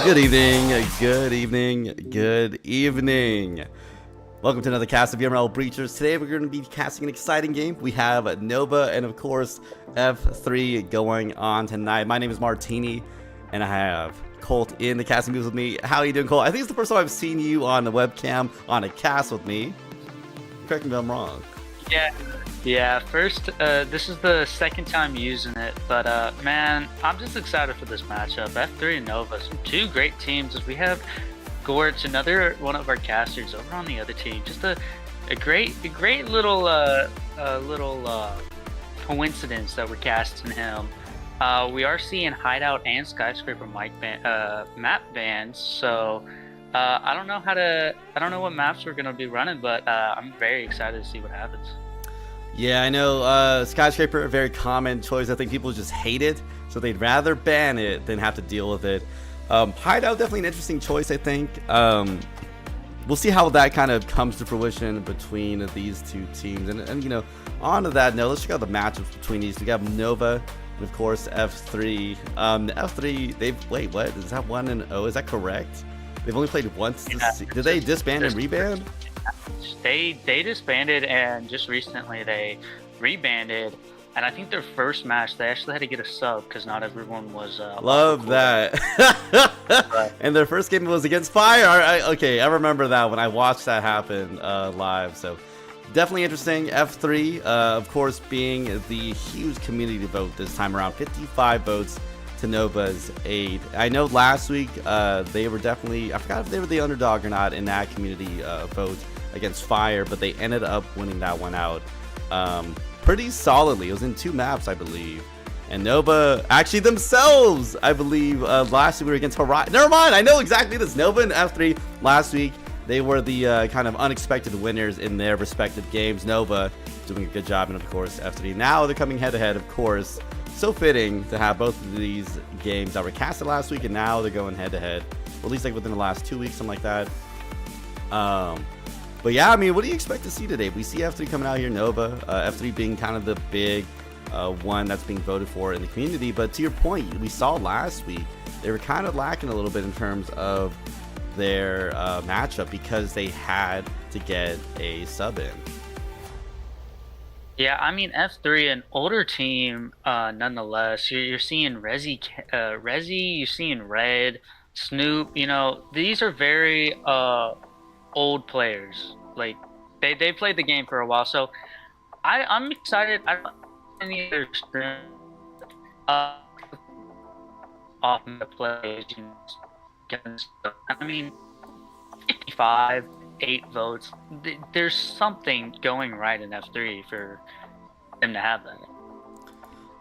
Good evening, good evening, good evening. Welcome to another cast of VRML Breachers. Today we're going to be casting an exciting game. We have Nova and of course F3 going on tonight. My name is Martini and I have Colt in the casting booth with me. How are you doing, Colt? I think it's the first time I've seen you on the webcam on a cast with me. Correct me if I'm wrong. Yeah. First, this is the second time using it, but man, I'm just excited for this matchup. F3 and Nova, some two great teams. As we have Gorge, another one of our casters over on the other team. Just a great little coincidence that we're casting him. We are seeing Hideout and Skyscraper map bans, so I don't know what maps we're gonna be running, but I'm very excited to see what happens. Yeah, I know Skyscraper, a very common choice. I think people just hate it, so they'd rather ban it than have to deal with it. Hideout, definitely an interesting choice, I think. We'll see how that kind of comes to fruition between these two teams. And you know, on to that note, let's check out the matchups between these. We got Nova and of course F3. F3, wait, what? Is that 1-0? Is that correct? They've only played once this season. Did they disband and reband? They disbanded, and just recently they rebanded. And I think their first match, they actually had to get a sub because not everyone was. Love that. And their first game was against Fire. Okay, I remember that when I watched that happen live. So definitely interesting. F3, of course, being the huge community vote this time around. 55 votes to Nova's 8. I know last week they were definitely, I forgot if they were the underdog or not in that community vote against Fire, but they ended up winning that one out pretty solidly. It was in 2 maps, I believe. And Nova, actually themselves, I believe, last week we were against Horizon. Never mind, I know exactly this. Nova and F3 last week, they were the kind of unexpected winners in their respective games. Nova doing a good job, and of course F3. Now they're coming head-to-head, of course. So fitting to have both of these games that were casted last week, and now they're going head-to-head. Or at least like within the last 2 weeks, something like that. But yeah, I mean, what do you expect to see today? We see F3 coming out here, Nova, F3 being kind of the big one that's being voted for in the community. But to your point, we saw last week, they were kind of lacking a little bit in terms of their matchup because they had to get a sub in. Yeah, I mean, F3, an older team, nonetheless. You're seeing Resi, you're seeing Red, Snoop. You know, these are very old players. Like they played the game for a while, so I'm excited. I don't any other off the plays. I mean, 55, 8 votes. There's something going right in F3 for them to have that.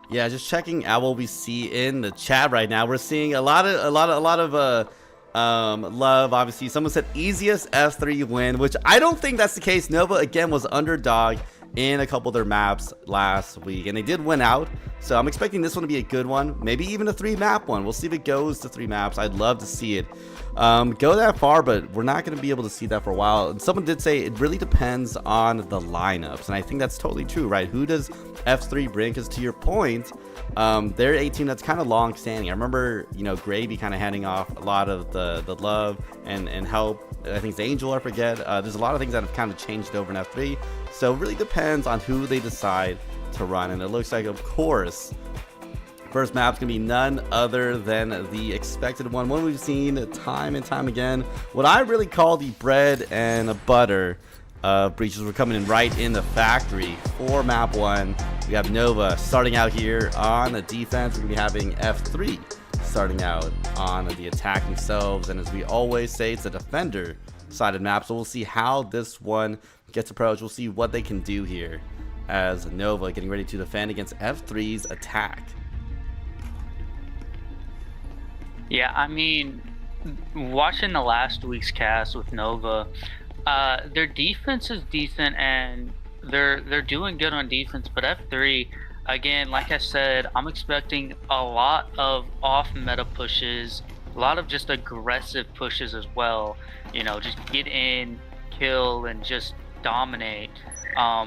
Yeah, just checking out what we see in the chat right now. We're seeing a lot of love. Obviously, someone said easiest F3 win, which I don't think that's the case. Nova again was underdog in a couple of their maps last week, and they did win out, so I'm expecting this one to be a good one, maybe even a 3-map one. We'll see if it goes to 3 maps. I'd love to see it go that far, but we're not going to be able to see that for a while. And someone did say it really depends on the lineups, and I think that's totally true, right? Who does F3 bring? Because to your point, they're a team that's kind of long standing. I remember, you know, Gravy kind of handing off a lot of the love and help. I think it's Angel, I forget. There's a lot of things that have kind of changed over in F3, so it really depends on who they decide to run. And it looks like, of course, first map's gonna be none other than the expected one we've seen time and time again. What I really call the bread and butter breaches were coming in right in the factory for map 1. We have Nova starting out here on the defense. We're gonna be having F3 starting out on the attack themselves, and as we always say, it's a defender sided map, so we'll see how this one gets approached. We'll see what they can do here as Nova getting ready to defend against F3's attack. Yeah, I mean, watching the last week's cast with Nova, their defense is decent and they're doing good on defense, but F3, again, like I said, I'm expecting a lot of off meta pushes, a lot of just aggressive pushes as well. You know, just get in, kill, and just dominate,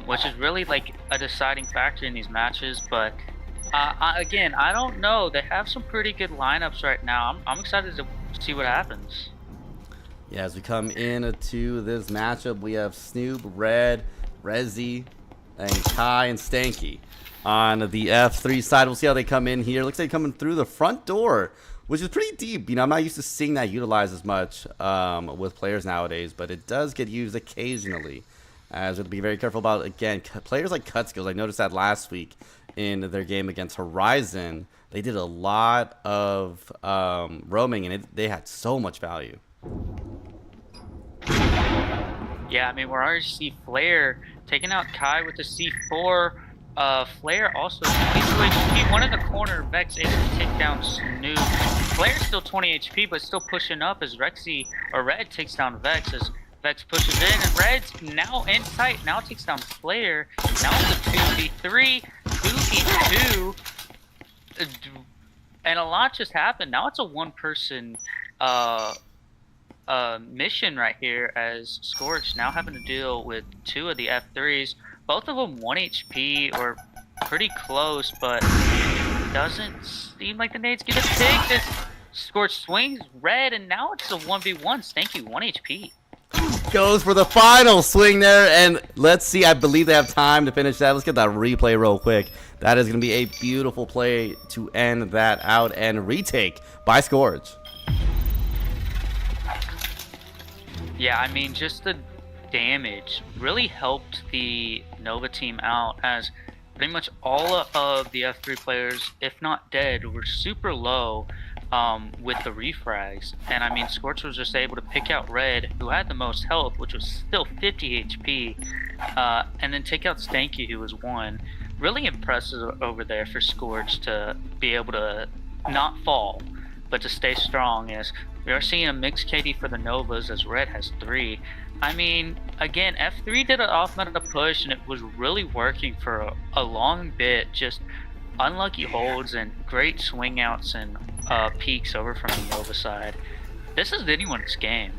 which is really like a deciding factor in these matches. But again, I don't know. They have some pretty good lineups right now. I'm excited to see what happens. Yeah, as we come into this matchup, we have Snoop, Red, Rezzy, and Kai and Stanky on the F3 side. We'll see how they come in here. Looks like coming through the front door, which is pretty deep. You know, I'm not used to seeing that utilized as much with players nowadays, but it does get used occasionally. As we'll be very careful about, again, players like Cutskills. I noticed that last week in their game against Horizon. They did a lot of roaming, and they had so much value. Yeah, I mean, we're already see Flare taking out Kai with the C4. Flare also 22 HP. One in the corner, Vex able to take down Snoop. Flare's still 20 HP, but still pushing up as Red takes down Vex as Vex pushes in, and Red's now in sight. Now takes down Flare. Now it's a 2v3, 2v2. And a lot just happened. Now it's a one-person mission right here as Scorch now having to deal with 2 of the F3s. Both of them 1 HP or pretty close, but doesn't seem like the nade's gonna take this. Scorch swings Red, and now it's a 1v1. Stanky 1 HP. Goes for the final swing there, and let's see. I believe they have time to finish that. Let's get that replay real quick. That is going to be a beautiful play to end that out and retake by Scourge. Yeah, I mean, just the damage really helped the Nova team out, as pretty much all of the F3 players, if not dead, were super low with the refrags. And I mean, Scorch was just able to pick out Red, who had the most health, which was still 50 HP, and then take out Stanky, who was 1. Really impressive over there for Scorch to be able to not fall, but to stay strong, as we are seeing a mixed KD for the Novas as Red has 3. I mean, again, F3 did an off-meta push, and it was really working for a long bit. Just unlucky holds and great swing outs and peaks over from the Nova side. This is anyone's game.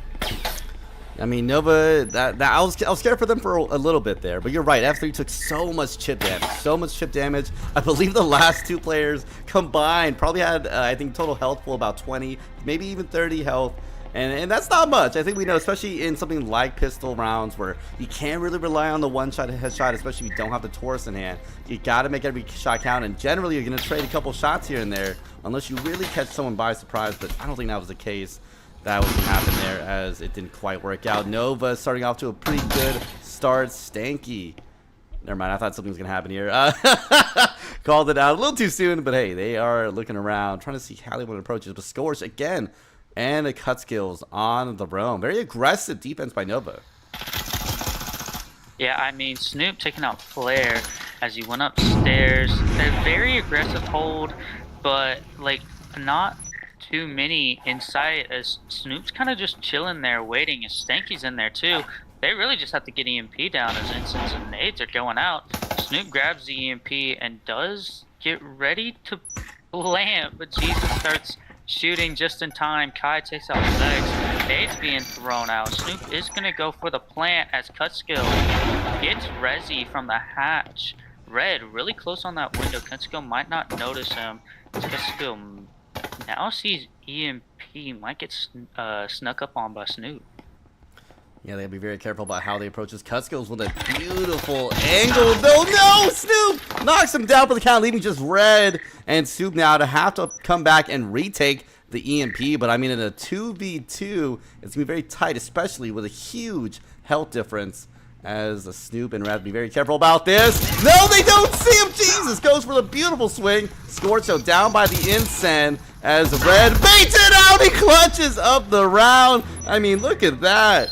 I mean, Nova, I was scared for them for a little bit there, but you're right. F3 took so much chip damage. I believe the last 2 players combined probably had, I think, total health for about 20, maybe even 30 health. And that's not much. I think we know, especially in something like pistol rounds where you can't really rely on the one-shot headshot, especially if you don't have the Taurus in hand. You got to make every shot count, and generally you're going to trade a couple shots here and there unless you really catch someone by surprise, but I don't think that was the case. That was what happened there, as it didn't quite work out. Nova starting off to a pretty good start. Stanky. Never mind, I thought something was going to happen here. Called it out a little too soon, but hey, they are looking around, trying to see how they want to approach it. But Scorch again, and the cut skills on the roam. Very aggressive defense by Nova. Yeah, I mean, Snoop taking out Flare as he went upstairs. A very aggressive hold, but like not too many in sight, as Snoop's kind of just chilling there waiting, as Stanky's in there too. They really just have to get EMP down as instants and nades are going out. Snoop grabs the EMP and does get ready to plant, but Jesus starts shooting just in time. Kai takes out Vex. Nades being thrown out. Snoop is going to go for the plant as Cutskill gets Rezzy from the hatch. Red really close on that window. Cutskill might not notice him. Cutskill now sees EMP. Might get snuck up on by Snoop. Yeah, they gotta be very careful about how they approach this. Cutskills with a beautiful angle. No, Snoop knocks him down for the count, leaving just Red and Snoop now to have to come back and retake the EMP. But I mean, in a 2v2, it's gonna be very tight, especially with a huge health difference. As the Snoop and Red be very careful about this. No, they don't see him. Jesus goes for the beautiful swing. Scorcho down by the Incense as Red baits it out. He clutches up the round. I mean, look at that.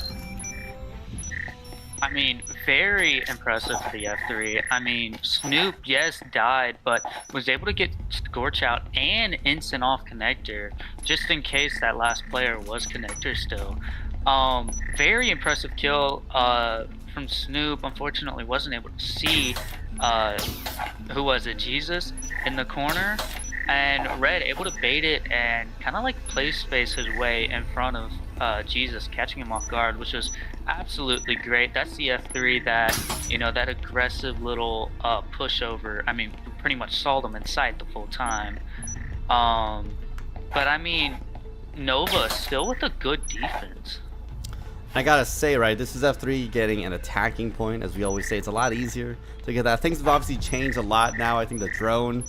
I mean, very impressive for the F3. I mean, Snoop, yes, died, but was able to get Scorch out and instant off connector, just in case that last player was connector still. Very impressive kill from Snoop. Unfortunately, wasn't able to see who was it, Jesus, in the corner. And Red able to bait it and kind of like play space his way in front of Jesus, catching him off guard, which was absolutely great. That's the F3 that, you know, that aggressive little pushover. I mean, pretty much saw them in sight the full time. But I mean, Nova still with a good defense. I gotta say, right, this is F3 getting an attacking point. As we always say, it's a lot easier to get that. Things have obviously changed a lot now. I think the drone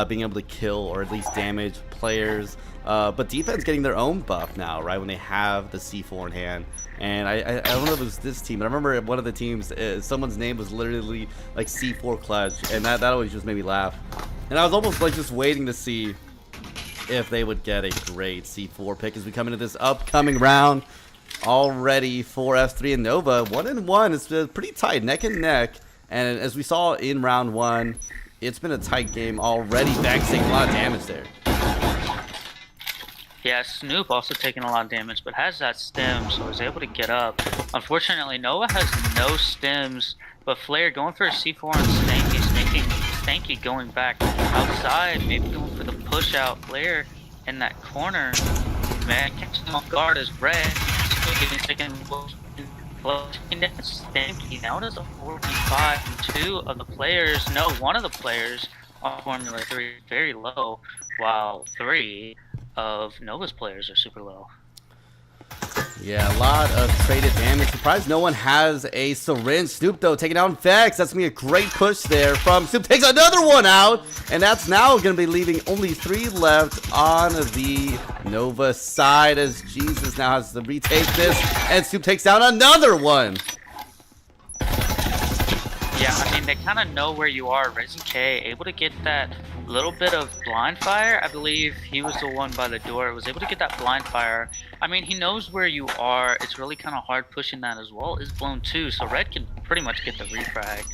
being able to kill or at least damage players. But defense getting their own buff now, right, when they have the C4 in hand. And I don't know if it was this team, but I remember one of the teams, someone's name was literally like C4 Clutch. And that always just made me laugh. And I was almost like just waiting to see if they would get a great C4 pick as we come into this upcoming round. Already for F3 and Nova, 1-1. It's been pretty tight, neck and neck. And as we saw in round 1, it's been a tight game already. Bags taking a lot of damage there. Yeah, Snoop also taking a lot of damage, but has that stem, so he's able to get up. Unfortunately, Nova has no stems, but Flare going for a C4 on Stanky going back outside, maybe going for the push out. Flare in that corner, man, catching him off guard is Red. Getting taken Stanky. Now it is a 45. Two of the players, no, one of the players on Formula 3 very low, while 3 of Nova's players are super low. Yeah, a lot of traded damage. Surprised no one has a syringe. Snoop, though, taking down Vex. That's going to be a great push there from Snoop. Takes another one out. And that's now going to be leaving only 3 left on the Nova side as Jesus now has to retake this. And Snoop takes down another one. Yeah, I mean, they kind of know where you are. Resi K able to get that little bit of blind fire. I believe he was the one by the door. Was able to get that blind fire. I mean, he knows where you are. It's really kind of hard pushing that as well. Is blown too, so Red can pretty much get the refrag.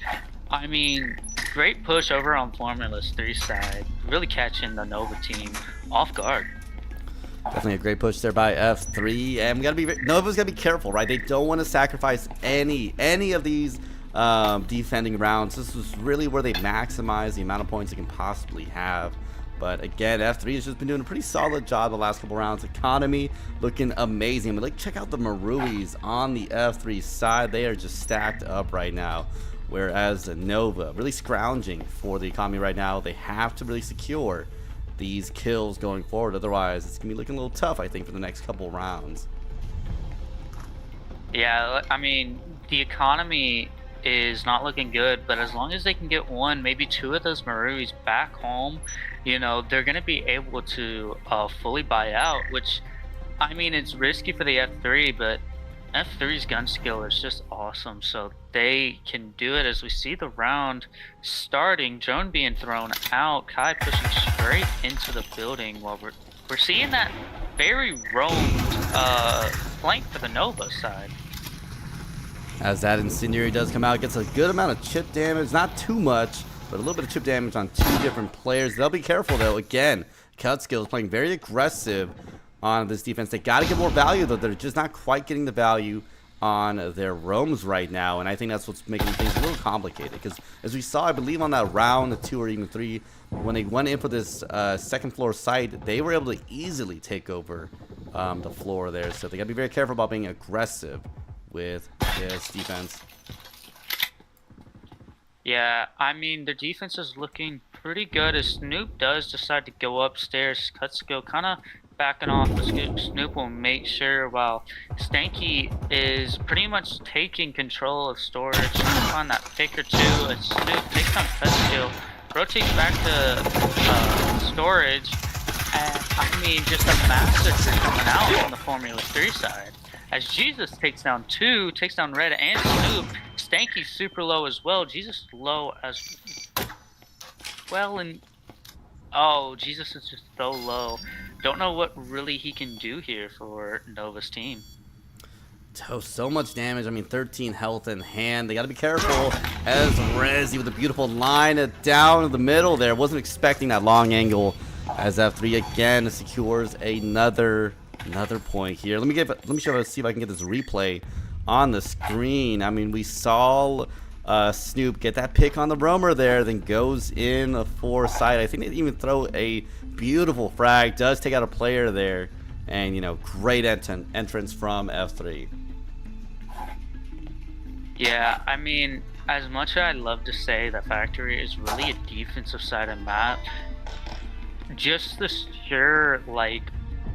I mean, great push over on Formula's 3 side. Really catching the Nova team off guard. Definitely a great push there by F3. And we gotta be Nova's gotta be careful, right? They don't want to sacrifice any of these defending rounds. This is really where they maximize the amount of points they can possibly have. But again, F3 has just been doing a pretty solid job the last couple rounds. Economy looking amazing. But like, check out the Maruis on the F3 side. They are just stacked up right now. Whereas the Nova really scrounging for the economy right now. They have to really secure these kills going forward. Otherwise, it's gonna be looking a little tough, I think, for the next couple rounds. Yeah, I mean, the economy is not looking good, but as long as they can get 1, maybe 2 of those Maruis back home, you know, they're going to be able to fully buy out, which, I mean, it's risky for the F3, but F3's gun skill is just awesome, so they can do it. As we see the round starting, drone being thrown out, Kai pushing straight into the building while we're seeing that very roamed flank for the Nova side. As that incendiary does come out, gets a good amount of chip damage, not too much, but a little bit of chip damage on 2 different players. They'll be careful though. Again, Cut Skills playing very aggressive on this defense. They got to get more value though. They're just not quite getting the value on their roams right now, and I think that's what's making things a little complicated. Because as we saw, I believe on that round, the 2 or even 3, when they went in for this second floor site, they were able to easily take over the floor there. So they got to be very careful about being aggressive with this defense. Yeah, I mean, their defense is looking pretty good as Snoop does decide to go upstairs. Cutskill kind of backing off, but Snoop will make sure while Stanky is pretty much taking control of storage. Trying to find that pick or 2 as Snoop takes on Cutskill, rotates back to storage, and I mean, just a massacre coming out on the Formula 3 side. As Jesus takes down 2, takes down Red and Snoop. Stanky's super low as well. Jesus low as well, and oh, Jesus is just so low. Don't know what really he can do here for Nova's team. So much damage. I mean, 13 health in hand. They got to be careful as Resi with a beautiful line down the middle there. Wasn't expecting that long angle as F3 again secures another point here. Let me see if I can get this replay on the screen. I mean, we saw Snoop get that pick on the roamer there, then goes in for side. I think they even throw a beautiful frag. Does take out a player there, and you know, great entrance from F3. Yeah, I mean, as much as I love to say the factory is really a defensive side of map, just the sheer like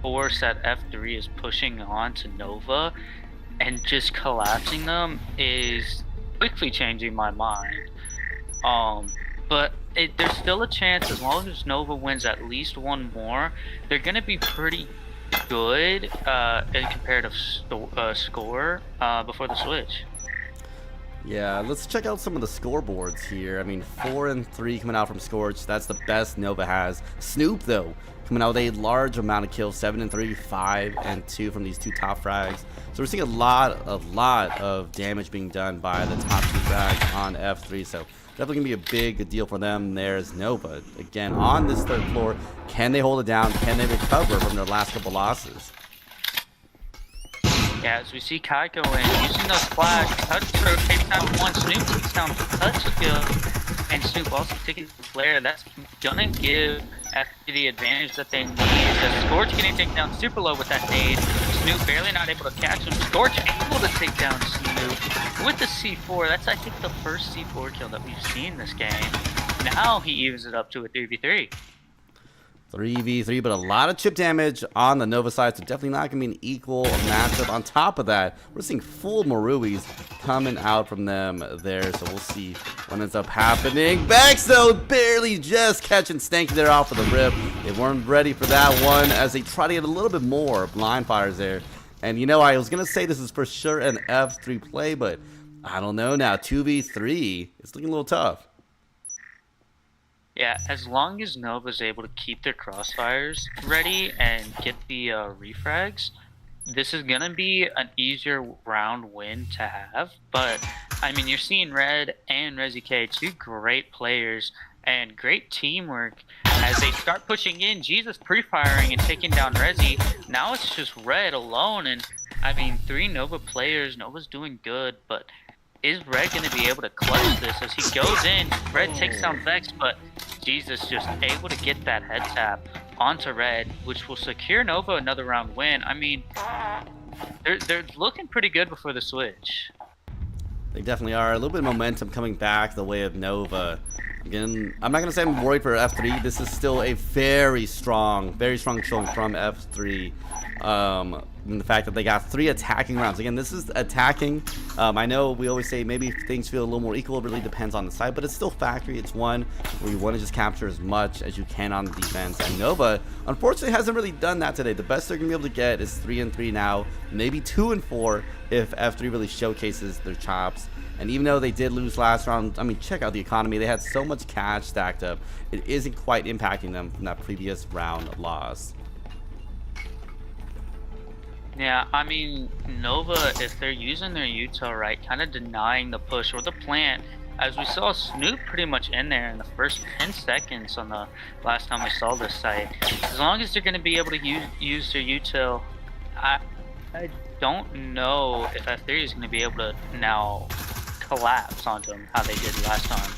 force that F3 is pushing on to Nova and just collapsing them is quickly changing my mind. But there's still a chance, as long as Nova wins at least one more, they're going to be pretty good in comparative score before the switch. Yeah, let's check out some of the scoreboards here. I mean, 4 and 3 coming out from Scorch. That's the best Nova has. Snoop, though, coming out with a large amount of kills. 7 and 3, 5 and 2 from these 2 top frags. So we're seeing a lot of damage being done by the top 2 frags on F3. So definitely gonna be a big deal for them. There's Nova again on this 3rd floor. Can they hold it down? Can they recover from their last couple losses? Yeah, as we see Kaiko in, using those flash, touch throw, takes down one, Snoop takes down touch skill, and Snoop also taking the flare. That's gonna give FD the advantage that they need. As Scorch getting taken down super low with that nade, Snoop barely not able to catch him. Scorch able to take down Snoop with the C4. That's, I think, the first C4 kill that we've seen this game. Now he evens it up to a 3v3. 3v3, but a lot of chip damage on the Nova side, so definitely not going to be an equal matchup. On top of that, we're seeing full Maruis coming out from them there, so we'll see what ends up happening. Bex, though, barely just catching Stanky there off of the rip. They weren't ready for that one as they try to get a little bit more blind fires there. And, you know, I was going to say this is for sure an F3 play, but I don't know now. 2v3, it's looking a little tough. Yeah, as long as Nova's able to keep their crossfires ready and get the refrags, this is going to be an easier round win to have. But, I mean, you're seeing Red and ResiK, 2 great players and great teamwork as they start pushing in. Jesus pre-firing and taking down Resi. Now it's just Red alone, and, I mean, 3 Nova players. Nova's doing good, but is Red going to be able to clutch this? As he goes in, Red takes down Vex, but Jesus just able to get that head tap onto Red, which will secure Nova another round win. I mean, they're looking pretty good before the switch. They definitely are. A little bit of momentum coming back the way of Nova. Again, I'm not going to say I'm worried for F3. This is still a very strong showing from F3. And the fact that they got 3 attacking rounds. Again, this is attacking. I know we always say maybe things feel a little more equal. It really depends on the side, but it's still factory. It's one where you want to just capture as much as you can on the defense. And Nova, unfortunately, hasn't really done that today. The best they're going to be able to get is 3 and 3 now, maybe 2 and 4 if F3 really showcases their chops. And even though they did lose last round, I mean, check out the economy. They had so much cash stacked up. It isn't quite impacting them from that previous round loss. Yeah, I mean, Nova, if they're using their util right, kind of denying the push or the plant, as we saw Snoop pretty much in there in the first 10 seconds on the last time we saw this site. As long as they're going to be able to use their util, I don't know if F3 is going to be able to now collapse onto them how they did last time.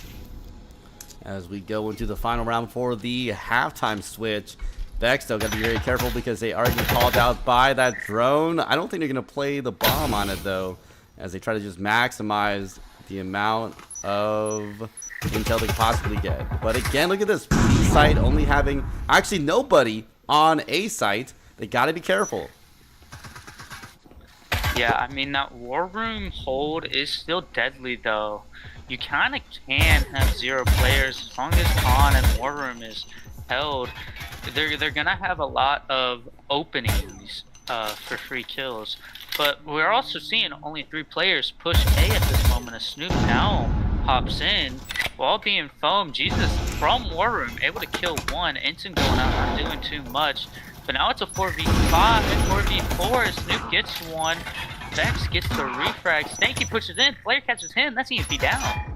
As we go into the final round for the halftime switch, Vex, though, got to be very careful because they are getting called out by that drone. I don't think they're going to play the bomb on it, though, as they try to just maximize the amount of intel they can possibly get. But again, look at this. B site only having actually nobody on A site. They got to be careful. Yeah, I mean, that War Room hold is still deadly, though. You kind of can have 0 players as long as Khan and War Room is held. They're gonna have a lot of openings for free kills, but we're also seeing only 3 players push A at this moment as Snoop now hops in while being foamed. Jesus from War Room able to kill 1. Ensign going out, not doing too much, but now it's a 4v5 and 4v4 as Snoop gets 1. Vex gets the refrag. Stanky pushes in, player catches him. That's EMP down.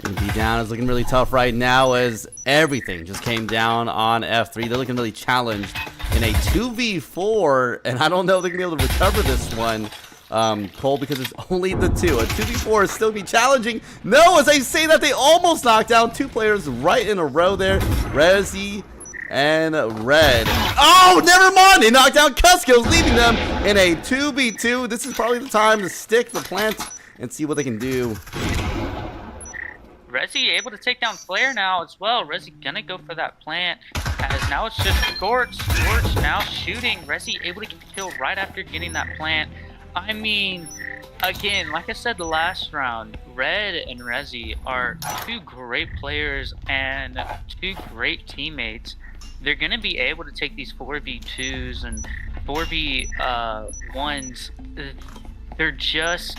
EMP down is looking really tough right now as everything just came down on F3. They're looking really challenged in a 2v4, and I don't know if they're going to be able to recover this one, Cole, because it's only the 2. A 2v4 is still be challenging. No, as I say that, they almost knocked down 2 players right in a row there. Resi and Red. Oh, never mind. They knocked down Cuskills, leaving them in a 2v2. This is probably the time to stick the plant and see what they can do. Resi able to take down Flare now as well. Resi gonna go for that plant, as now it's just Scorch. Scorch now shooting. Resi able to get the kill right after getting that plant. I mean, again, like I said the last round, Red and Resi are two great players and two great teammates. They're gonna be able to take these 4v2s and 4v1s. They're just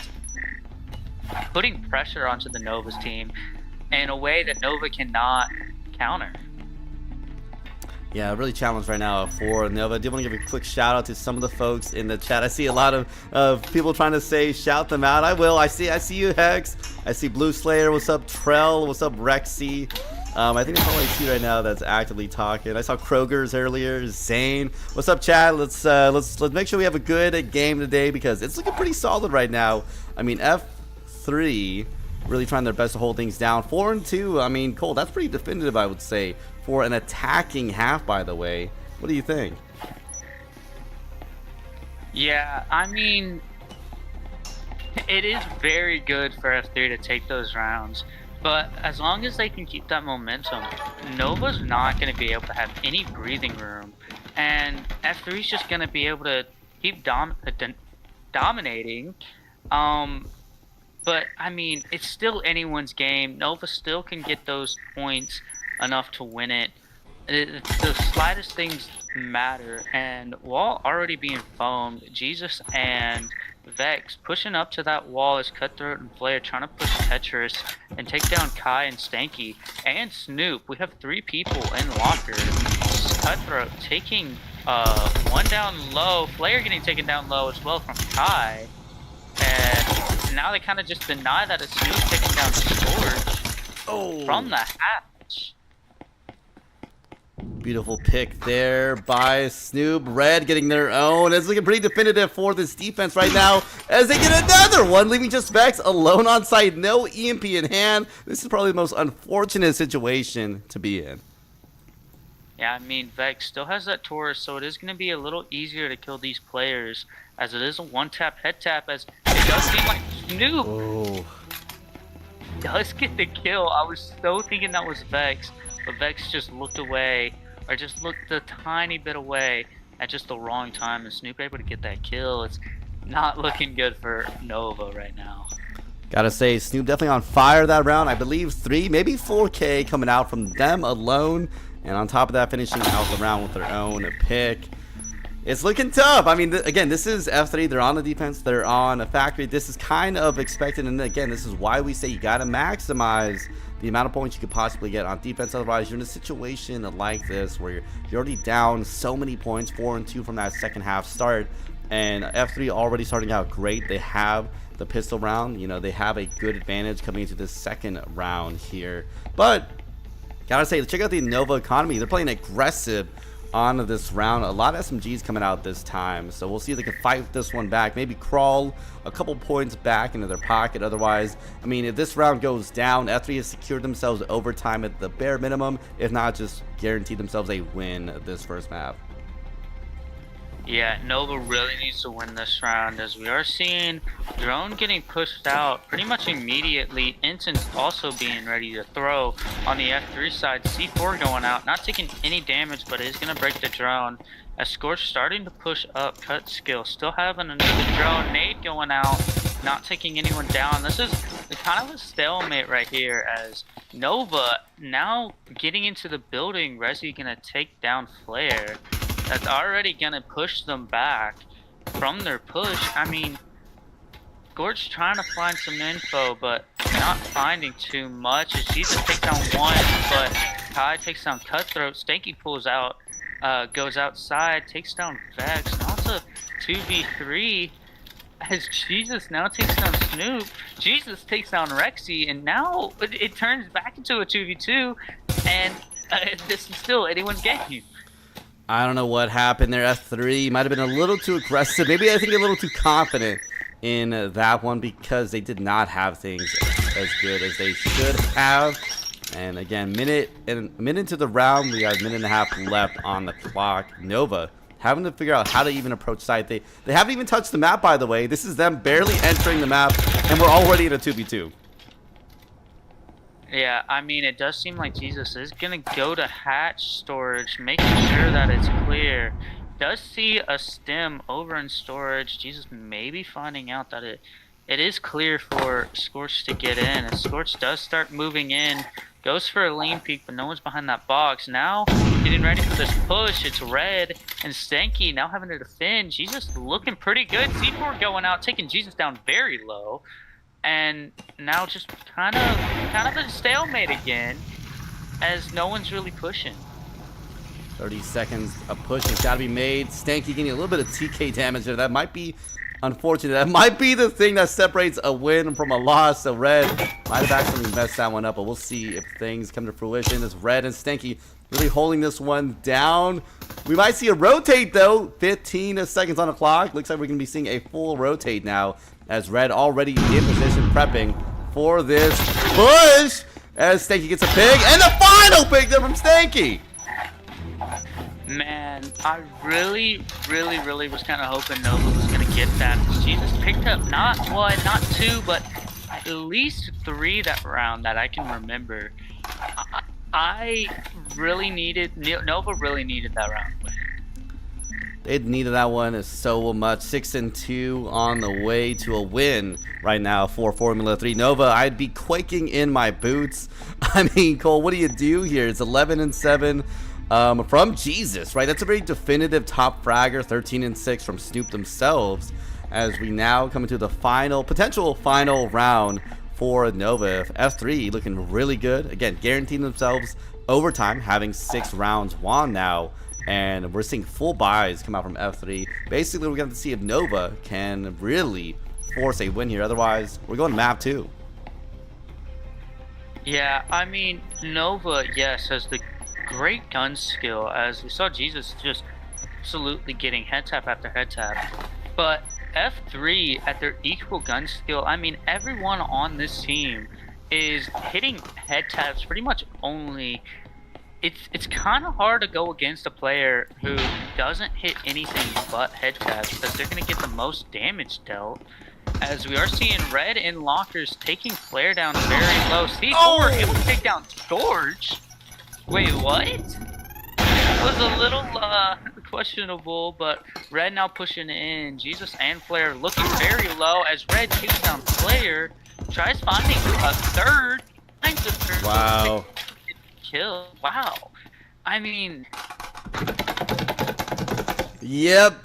putting pressure onto the Nova's team in a way that Nova cannot counter. Yeah, really challenged right now for Nova. I do want to give a quick shout out to some of the folks in the chat. I see a lot of people trying to say shout them out. I will. I see you, Hex. I see Blue Slayer. What's up, Trell? What's up, Rexy? I think that's all I see right now that's actively talking. I saw Kroger's earlier. Zane. What's up, chat? Let's make sure we have a good game today because it's looking pretty solid right now. I mean, F3 really trying their best to hold things down. 4-2. I mean, Cole, that's pretty definitive, I would say, for an attacking half, by the way. What do you think? Yeah, I mean, it is very good for F3 to take those rounds, but as long as they can keep that momentum, Nova's not going to be able to have any breathing room, and F3 is just going to be able to keep dominating. But I mean, it's still anyone's game. Nova still can get those points enough to win it. The slightest things matter, and while already being foamed, Jesus and Vex pushing up to that wall as Cutthroat and Flare trying to push Tetris and take down Kai and Stanky and Snoop. We have 3 people in locker. Cutthroat taking one down low, Flare getting taken down low as well from Kai, and now they kind of just deny that it's Snoop taking down Scorch from the hatch. Beautiful pick there by Snoop. Red getting their own. It's looking pretty definitive for this defense right now as they get another one, leaving just Vex alone on site. No EMP in hand. This is probably the most unfortunate situation to be in. Yeah, I mean, Vex still has that Taurus, so it is going to be a little easier to kill these players, as it is a one-tap head tap, as it does seem like Snoop does get the kill. I was so thinking that was Vex, but Vex just looked away, or just looked a tiny bit away at just the wrong time, and Snoop able to get that kill. It's not looking good for Nova right now. Gotta say, Snoop definitely on fire that round. I believe 3, maybe 4K coming out from them alone. And on top of that, finishing out the round with their own pick. It's looking tough. I mean, again, this is F3. They're on the defense. They're on a factory. This is kind of expected. And again, this is why we say you got to maximize the amount of points you could possibly get on defense. Otherwise, you're in a situation like this where you're already down so many points, 4-2 from that second half start. And F3 already starting out great. They have the pistol round. You know, they have a good advantage coming into this second round here. But gotta say, check out the Nova economy. They're playing aggressive on this round. A lot of SMGs coming out this time, so we'll see if they can fight this one back. Maybe crawl a couple points back into their pocket. Otherwise, I mean, if this round goes down, F3 has secured themselves overtime at the bare minimum, if not just guaranteed themselves a win this first map. Yeah, Nova really needs to win this round, as we are seeing Drone getting pushed out pretty much immediately. Instance also being ready to throw on the F3 side. C4 going out, not taking any damage, but is going to break the drone. As Scorch starting to push up, Cut Skill still having another drone. Nade going out, not taking anyone down. This is kind of a stalemate right here, as Nova now getting into the building. Resi going to take down Flare. That's already gonna push them back from their push. I mean, Scorch trying to find some info, but not finding too much. As Jesus takes down one, but Kai takes down Cutthroat. Stanky pulls out, goes outside, takes down Vex. Now it's a 2v3. As Jesus now takes down Snoop. Jesus takes down Rexy, and now it turns back into a 2v2, and this is still anyone's game. I don't know what happened there. F3 might have been a little too aggressive. Maybe I think a little too confident in that one, because they did not have things as good as they should have. And again, minute into the round, we got a minute and a half left on the clock. Nova having to figure out how to even approach site. They haven't even touched the map, by the way. This is them barely entering the map, and we're already in a 2v2. Yeah, I mean, it does seem like Jesus is gonna go to hatch storage, making sure that it's clear. Does see a stem over in storage. Jesus may be finding out that it is clear for Scorch to get in. And Scorch does start moving in, goes for a lane peek, but no one's behind that box. Now, getting ready for this push, it's Red and Stanky now having to defend. Jesus looking pretty good. C4 going out, taking Jesus down very low. And now just kind of a stalemate again, as no one's really pushing. 30 seconds. A push has got to be made. Stanky getting a little bit of TK damage there. That might be unfortunate. That might be the thing that separates a win from a loss. So Red might have actually messed that one up, but we'll see if things come to fruition. As Red and Stanky really holding this one down. We might see a rotate though. 15 seconds on the clock. Looks like we're going to be seeing a full rotate now, as Red already in position prepping for this push. As Stanky gets a pick, and the final pick there from Stanky. Man, I really was kind of hoping Nova was going to get that. Jesus picked up not one, not two, but at least 3 that round that I can remember. I really needed, Nova really needed that round win. They needed that one so much. 6-2 on the way to a win right now for Formula 3. Nova, I'd be quaking in my boots. I mean, Cole, what do you do here? It's 11-7 from Jesus, right? That's a very definitive top fragger. 13-6 from Snoop themselves, as we now come into the potential final round for Nova. F3 looking really good. Again, guaranteeing themselves overtime, having 6 rounds won now. And we're seeing full buys come out from F3. Basically, we're going to see if Nova can really force a win here. Otherwise, we're going to map 2. Yeah, I mean, Nova, yes, has the great gun skill, as we saw Jesus just absolutely getting head tap after head tap. But F3, at their equal gun skill, I mean, everyone on this team is hitting head taps pretty much only. It's kind of hard to go against a player who doesn't hit anything but head taps, because they're going to get the most damage dealt. As we are seeing Red and Lockers taking Flare down very low. C4 able to take down George. Wait, what? It was a little questionable, but Red now pushing in. Jesus and Flare looking very low as Red shoots down Flare. Tries finding a third. Finds a third. Wow. Kill. Wow. I mean, yep.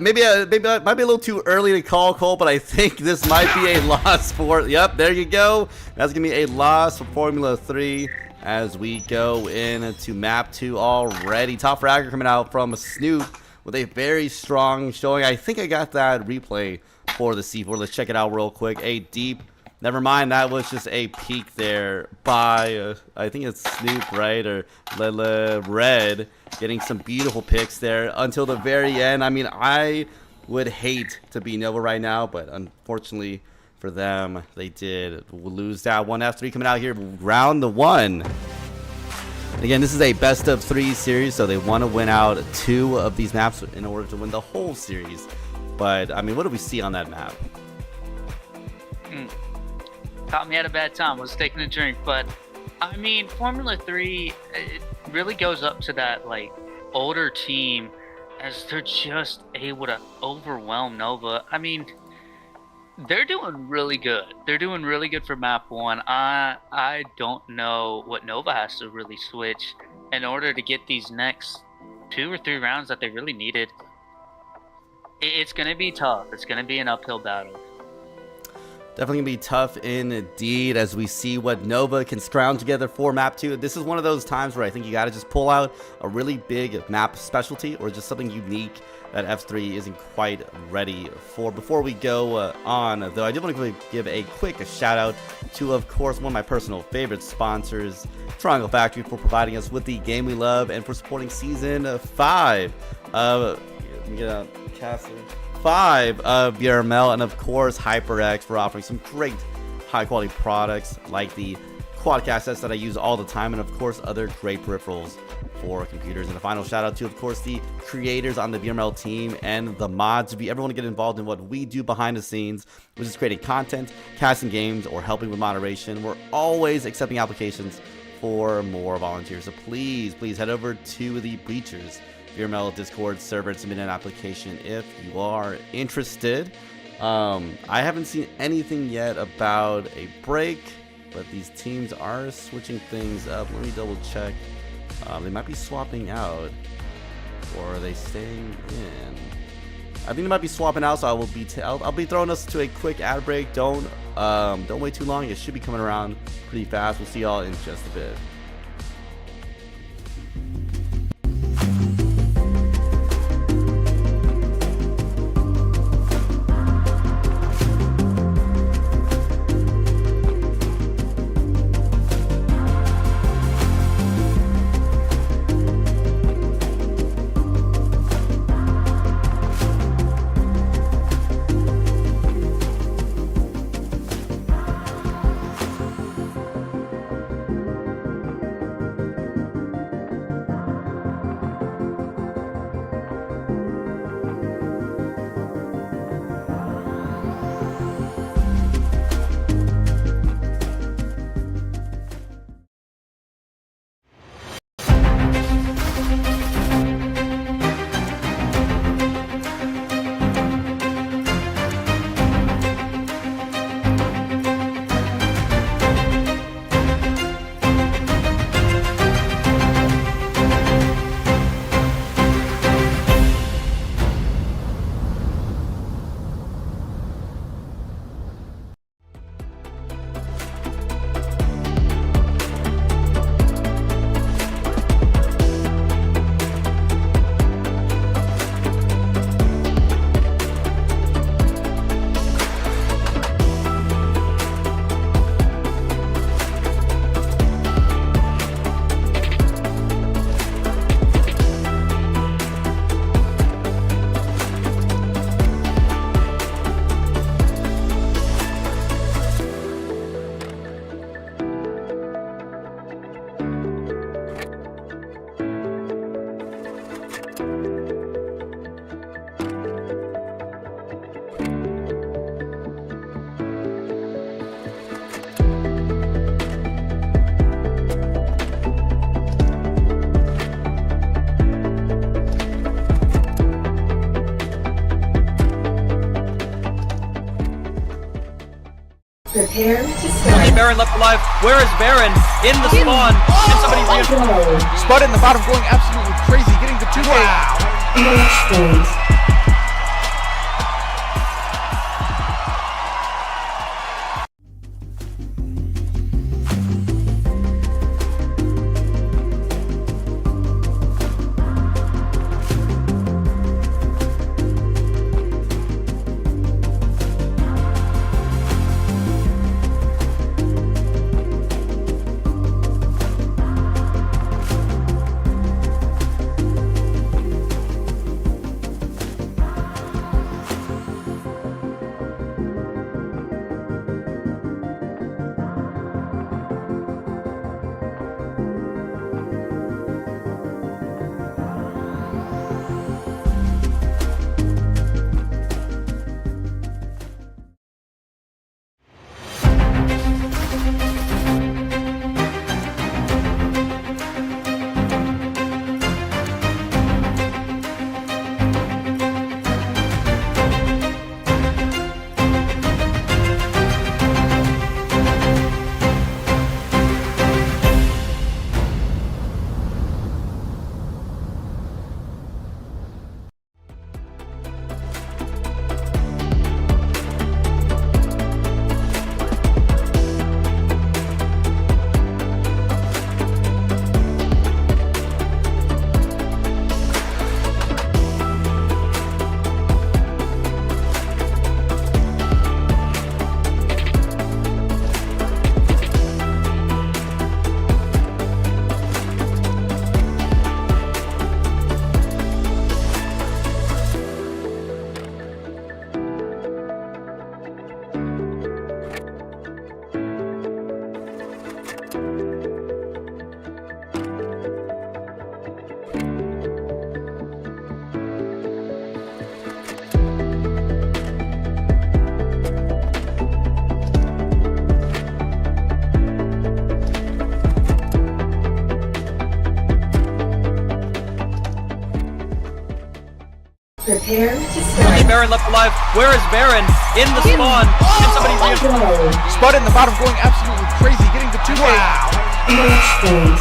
Maybe it might be a little too early to call, Cole, but I think this might be a loss for. Yep, there you go. That's gonna be a loss for Formula 3 as we go into map 2 already. Top fragger coming out from Snoop with a very strong showing. I think I got that replay for the C4. Let's check it out real quick. A deep. Never mind, that was just a peek there by, I think it's Snoop, right? Or Red, getting some beautiful picks there until the very end. I mean, I would hate to be Nova right now, but unfortunately for them, they did lose that one. F3 coming out here, round 1. Again, this is a best of 3 series, so they want to win out 2 of these maps in order to win the whole series. But, I mean, what do we see on that map? Caught me at a bad time. Was taking a drink, but I mean, Formula 3, it really goes up to that like older team, as they're just able to overwhelm Nova. I mean, they're doing really good. They're doing really good for map 1. I don't know what Nova has to really switch in order to get these next 2 or 3 rounds that they really needed. It's going to be tough. It's going to be an uphill battle. Definitely gonna be tough indeed, as we see what Nova can scrounge together for map 2. This is one of those times where I think you gotta just pull out a really big map specialty or just something unique that F3 isn't quite ready for. Before we go on, though, I did want to give a quick shout out to, of course, one of my personal favorite sponsors, Triangle Factory, for providing us with the game we love and for supporting season 5 of VRML, and of course HyperX for offering some great high quality products like the quadcast sets that I use all the time, and of course other great peripherals for computers. And a final shout out to, of course, the creators on the VRML team and the mods. If you ever want to get involved in what we do behind the scenes, which is creating content, casting games, or helping with moderation, we're always accepting applications for more volunteers. So please head over to the Bleachers VRML Discord server and submit an application if you are interested. I haven't seen anything yet about a break, but these teams are switching things up. Let me double check. They might be swapping out, or are they staying in? I think they might be swapping out, so I'll be throwing us to a quick ad break. Don't wait too long. It should be coming around pretty fast. We'll see y'all in just a bit. Prepare to Only start. Baron left alive. Where is Baron? In the spawn. Can somebody Go. Spud in the bottom going absolutely crazy, getting the 2K. Match point. Prepare to Only start. Baron left alive. Where is Baron? In the spawn. Can somebody reinforce? Go. Spud in the bottom going absolutely crazy, getting the 2K. Match point.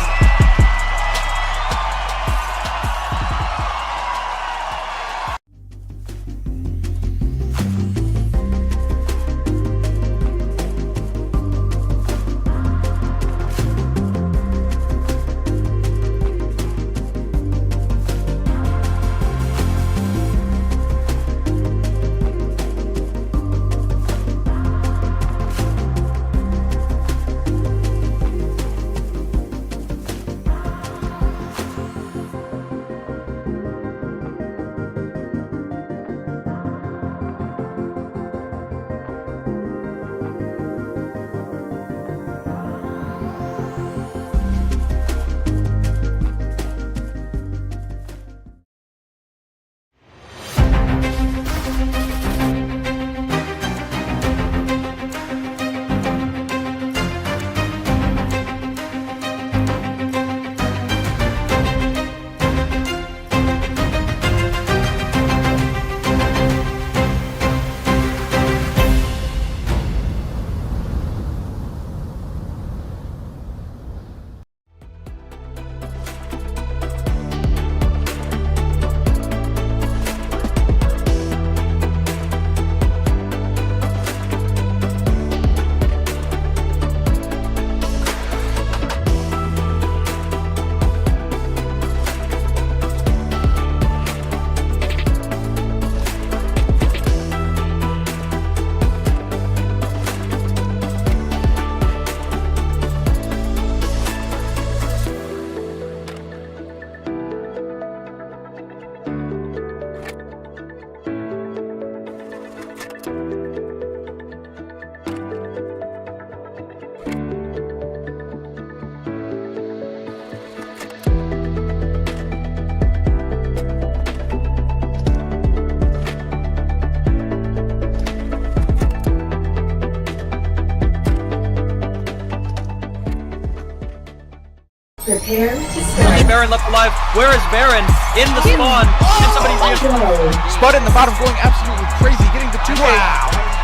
Prepare to Only start. Baron left alive. Where is Baron? In the spawn. Can somebody reinforce? Go. Spud in the bottom going absolutely crazy, getting the 2K.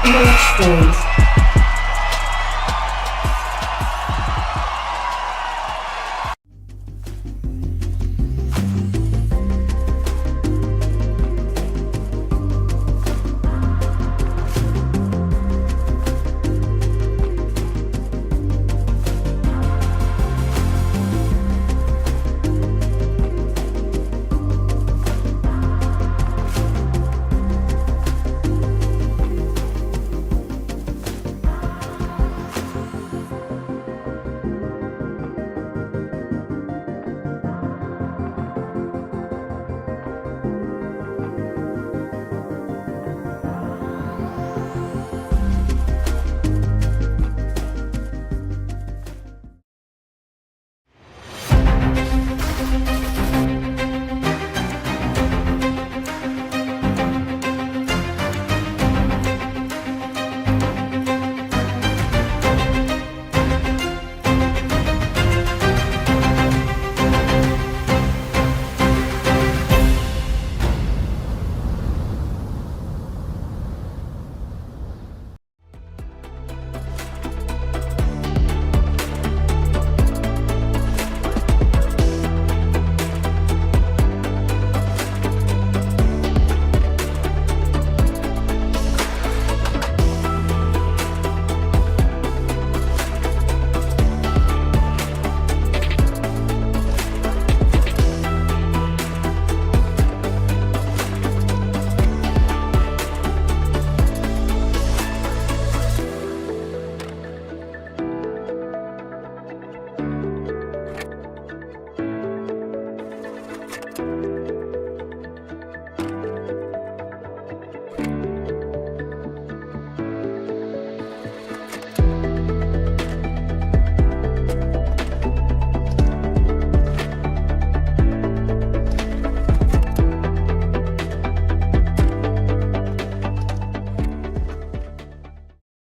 Match point.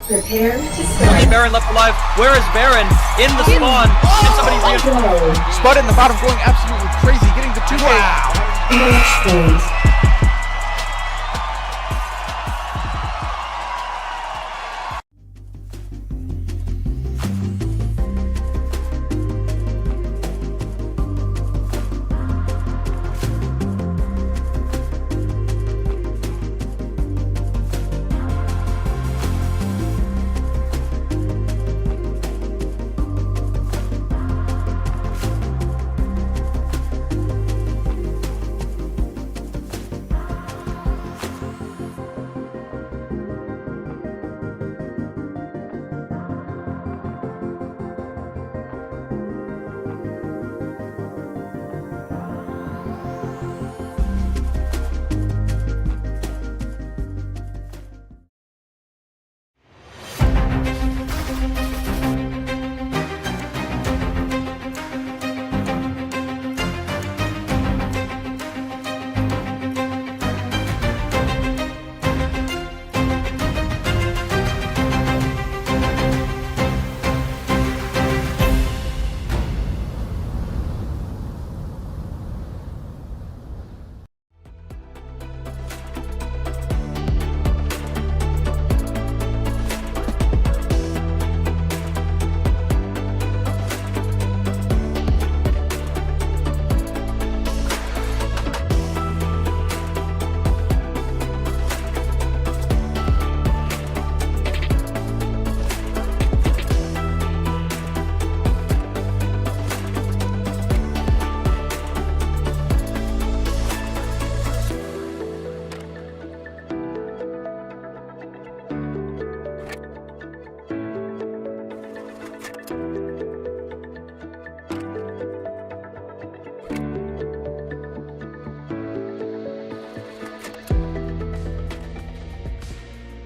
Prepare to Only start. Baron left alive. Where is Baron? In the spawn. Can somebody reinforce? Go. Spud in the bottom going absolutely crazy, getting the 2K. Match point.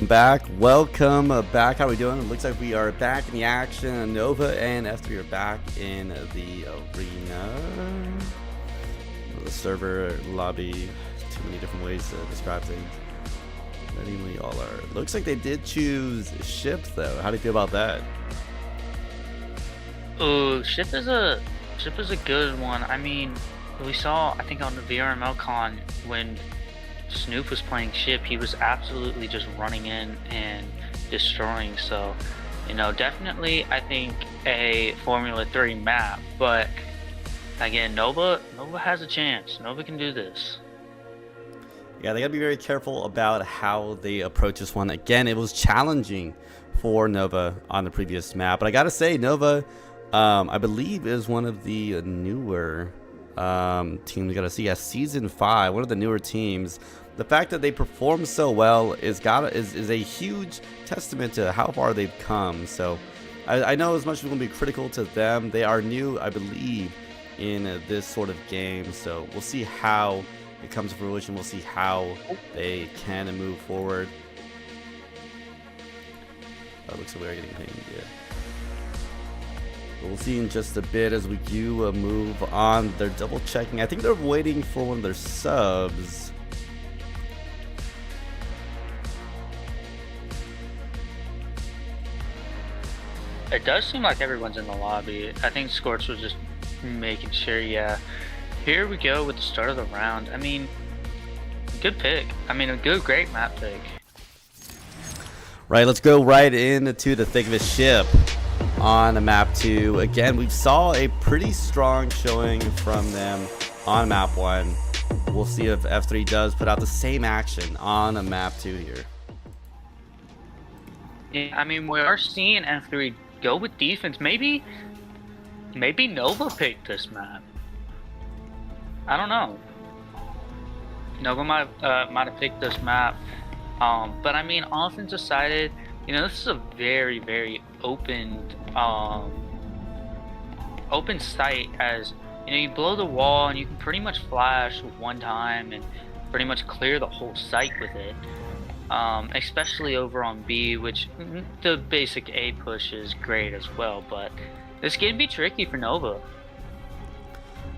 Back. Welcome back. How are we doing? It looks like we are back in the action. Nova and F3 are back in the arena. The server lobby. Too many different ways to describe things. Ready we all are. Looks like they did choose ship though. How do you feel about that? Oh, ship is a good one. I mean, we saw, I think on the VRML con when Snoop was playing ship, he was absolutely just running in and destroying. So, you know, definitely I think a Formula 3 map, but again, Nova has a chance. Nova can do this. Yeah, they gotta be very careful about how they approach this one. Again, it was challenging for Nova on the previous map, but I gotta say, Nova, I believe, is one of the newer teams we gotta see. As season 5, one of the newer teams. The fact that they perform so well is a huge testament to how far they've come. So I know as much as we're gonna be critical to them, they are new, I believe, in this sort of game. So we'll see how it comes to fruition. We'll see how they can move forward. It looks like we're getting pinged. Yeah. We'll see in just a bit as we do move on. They're double checking. I think they're waiting for one of their subs. It does seem like everyone's in the lobby. I think Scorch was just making sure. Yeah, here we go with the start of the round. I mean, good pick. I mean, a great map pick. Right, let's go right into the thick of a ship on the map 2. Again, we saw a pretty strong showing from them on map 1. We'll see if F3 does put out the same action on a map 2 here. Yeah, I mean, we are seeing F3 go with defense. Maybe Nova picked this map. I don't know. Nova might have picked this map. But I mean, offense decided, you know, this is a very, very open site, as you know, you blow the wall and you can pretty much flash one time and pretty much clear the whole site with it. Especially over on B, which the basic A push is great as well, but this can be tricky for Nova.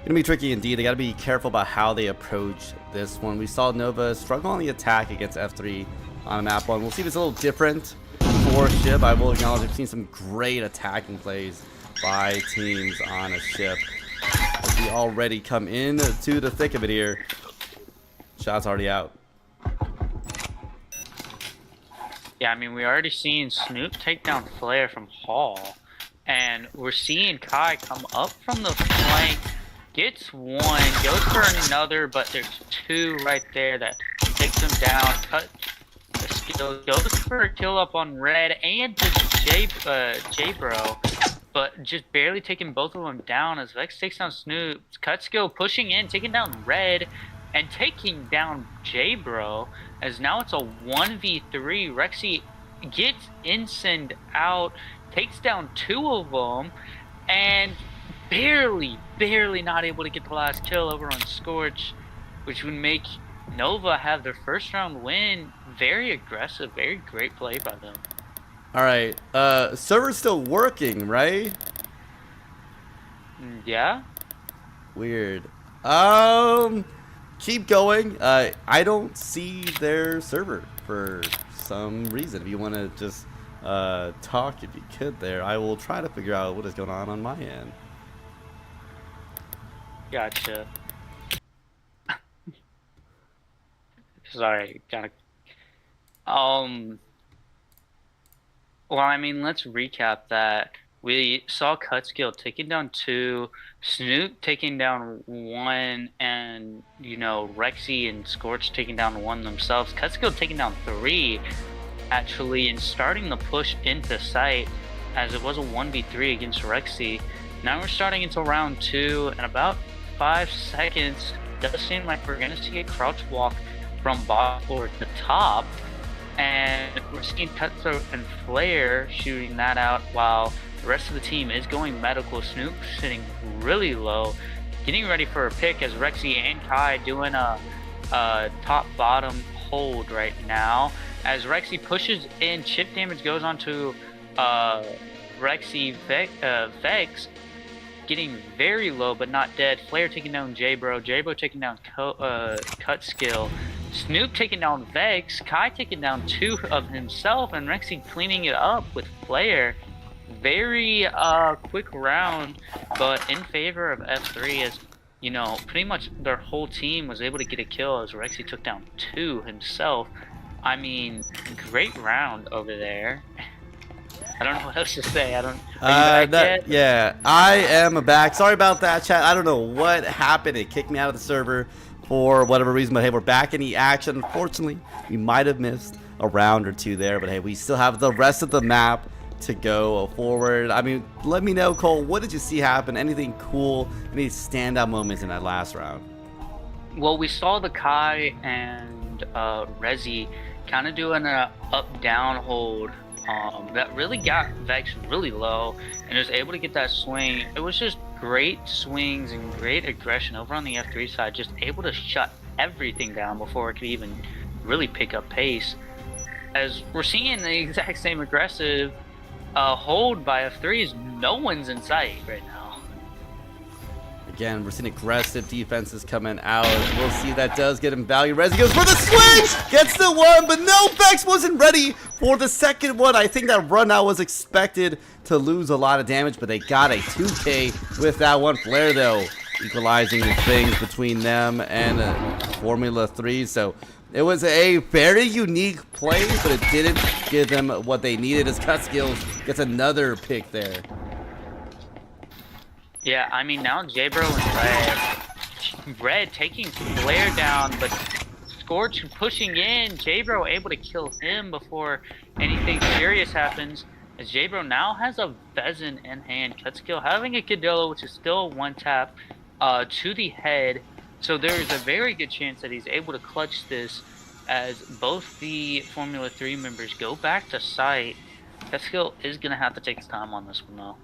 Gonna be tricky indeed. They gotta be careful about how they approach this one. We saw Nova struggle on the attack against F3 on map 1. We'll see if it's a little different for ship. I will acknowledge I've seen some great attacking plays by teams on a ship. We already come into the thick of it here. Shot's already out. Yeah, I mean, we already seen Snoop take down Flare from Hall, and we're seeing Kai come up from the flank, gets one, goes for another, but there's two right there that takes him down. Cut the skill, goes for a kill up on Red and just J-Bro, but just barely taking both of them down as Vex takes down Snoop. Cut skill pushing in, taking down Red, and taking down J-Bro, as now it's a 1v3. Rexy gets Incend out, takes down two of them, and barely not able to get the last kill over on Scorch, which would make Nova have their first round win. Very aggressive, very great play by them. Alright, server's still working, right? Yeah? Weird. Keep going. I don't see their server for some reason. If you want to just talk, if you could there, I will try to figure out what is going on my end. Gotcha. Sorry, gotta. Well, I mean, let's recap that. We saw Cutskill taking down 2, Snoop taking down 1, and, you know, Rexy and Scorch taking down 1 themselves. Cutskill taking down 3, actually, and starting the push into site, as it was a 1v3 against Rexy. Now we're starting into round 2, in about 5 seconds. Does seem like we're going to see a crouch walk from bot floor to top. And we're seeing Cutthroat and Flare shooting that out, while the rest of the team is going medical. Snoop sitting really low, getting ready for a pick, as Rexy and Kai doing a top-bottom hold right now. as Rexy pushes in. Chip damage goes onto Rexy Vex, getting very low but not dead. Flare taking down J-Bro. J-Bro taking down Cut Skill. Snoop taking down Vex. Kai taking down 2 of himself, and Rexy cleaning it up with Flare. Very quick round, but in favor of F3, as you know, pretty much their whole team was able to get a kill as Rexy took down 2 himself. I mean, great round over there. I don't know what else to say. Are you back yet? Yeah, I am back. Sorry about that, chat. I don't know what happened. It kicked me out of the server for whatever reason, but hey, we're back in the action. Unfortunately, we might have missed a round or 2 there, but hey, we still have the rest of the map to go forward. I mean, let me know, Cole, what did you see happen? Anything cool? Any standout moments in that last round? Well, we saw the Kai and Rezi kind of doing a up-down hold that really got Vex really low and was able to get that swing. It was just great swings and great aggression over on the F3 side, just able to shut everything down before it could even really pick up pace. As we're seeing the exact same aggressive hold by F3s, no one's in sight right now. Again, we're seeing aggressive defenses coming out. We'll see if that does get him value. Rezi goes for the swing! Gets the one, but no, Vex wasn't ready for the second one. I think that run out was expected to lose a lot of damage, but they got a 2K with that one. Flare, though, equalizing things between them and Formula 3. So it was a very unique play, but it didn't give them what they needed as Cut Skills gets another pick there. Yeah, I mean, now J-Bro and Red taking Flare down, but Scorch pushing in. J-Bro able to kill him before anything serious happens, as J-Bro now has a Vezin in hand. Cut Skill having a Cadillo, which is still 1 tap to the head. So there is a very good chance that he's able to clutch this as both the Formula 3 members go back to site. Cut Skill is going to have to take his time on this one, though.